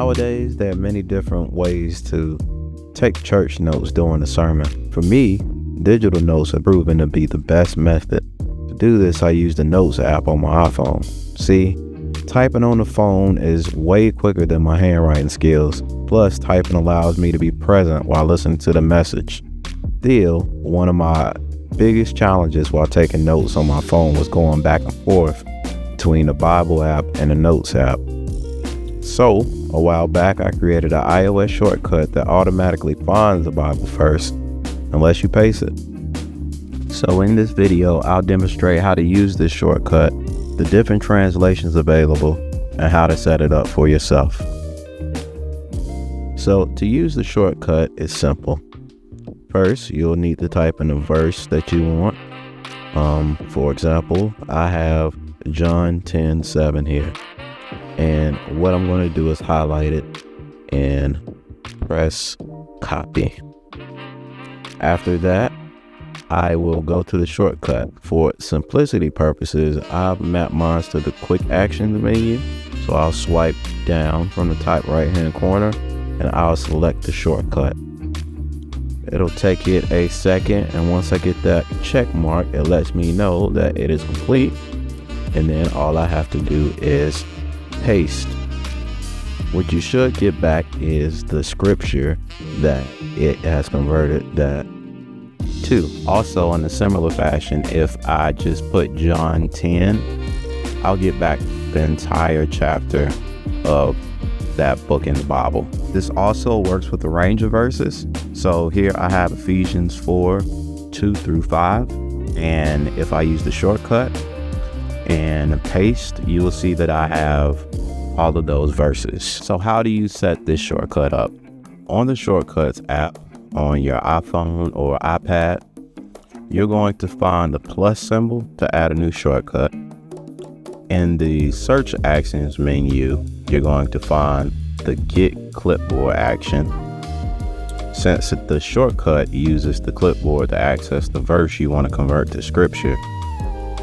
Nowadays, there are many different ways to take church notes during a sermon. For me, digital notes have proven to be the best method. To do this, I use the Notes app on my iPhone. See, typing on the phone is way quicker than my handwriting skills. Plus, typing allows me to be present while listening to the message. Still, one of my biggest challenges while taking notes on my phone was going back and forth between the Bible app and the Notes app. So, a while back, I created an iOS shortcut that automatically finds the Bible first, unless you paste it. So in this video, I'll demonstrate how to use this shortcut, the different translations available, and how to set it up for yourself. So to use the shortcut is simple. First, you'll need to type in the verse that you want. For example, I have John 10:7 here. And what I'm going to do is highlight it and press copy. After that, I will go to the shortcut. For simplicity purposes, I've mapped mine to the quick actions menu. So I'll swipe down from the top right hand corner and I'll select the shortcut. It'll take it a second, and once I get that check mark, it lets me know that it is complete. And then all I have to do is paste. What you should get back is the scripture that it has converted that to. Also, in a similar fashion, if I just put John 10, I'll get back the entire chapter of that book in the Bible. This also works with a range of verses. So here I have Ephesians 4:2-5, and if I use the shortcut and paste, you will see that I have all of those verses. So how do you set this shortcut up? On the Shortcuts app on your iPhone or iPad, you're going to find the plus symbol to add a new shortcut. In the search actions menu, you're going to find the Get Clipboard action. Since the shortcut uses the clipboard to access the verse you want to convert to scripture,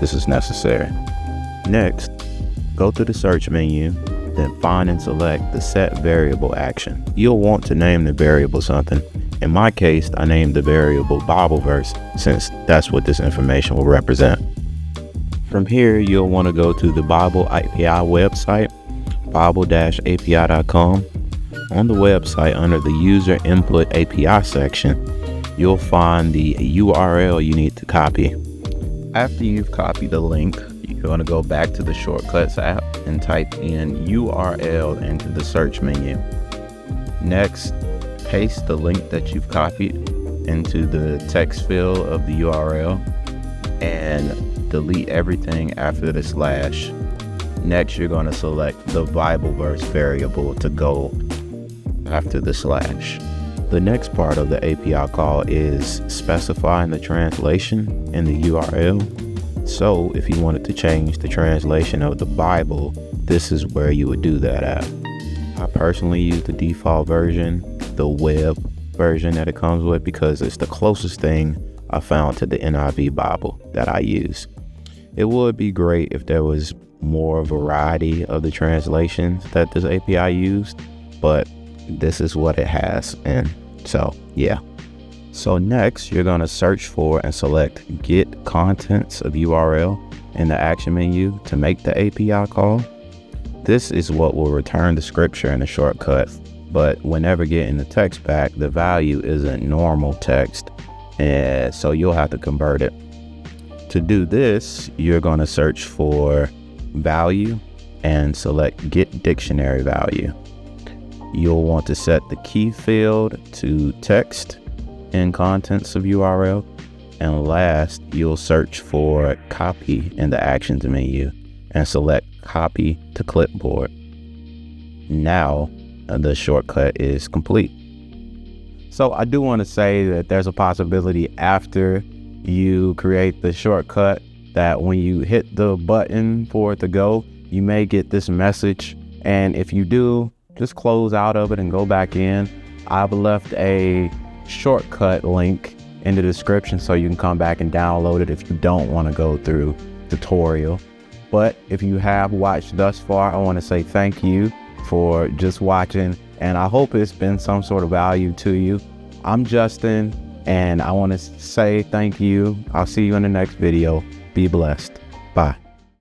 this is necessary. Next, go to the search menu, then find and select the Set Variable action. You'll want to name the variable something. In my case, I named the variable Bible verse, since that's what this information will represent. From here, you'll want to go to the Bible API website, bible-api.com. On the website, under the User Input API section, you'll find the URL you need to copy. After you've copied the link, you're going to go back to the Shortcuts app and type in URL into the search menu. Next, paste the link that you've copied into the text field of the URL and delete everything after the slash. Next, you're going to select the Bible verse variable to go after the slash. The next part of the API call is specifying the translation in the URL. So if you wanted to change the translation of the Bible, this is where you would do that at. I personally use the default version, the web version that it comes with, because it's the closest thing I found to the NIV Bible that I use. It would be great if there was more variety of the translations that this API used, but this is what it has, and so yeah. So next, you're going to search for and select Get Contents of URL in the action menu to make the API call. This is what will return the scripture in the shortcut, but whenever getting the text back, the value isn't normal text, and so you'll have to convert it. To do this, you're going to search for value and select Get Dictionary Value. You'll want to set the key field to text in contents of URL, and last, you'll search for copy in the actions menu and select copy to clipboard. Now the shortcut is complete. So I do want to say that there's a possibility after you create the shortcut that when you hit the button for it to go, you may get this message, and if you do, just close out of it and go back in. I've left a shortcut link in the description so you can come back and download it if you don't want to go through tutorial. But if you have watched thus far, I want to say thank you for just watching, and I hope it's been some sort of value to you. I'm Justin, and I want to say thank you. I'll see you in the next video. Be blessed. Bye.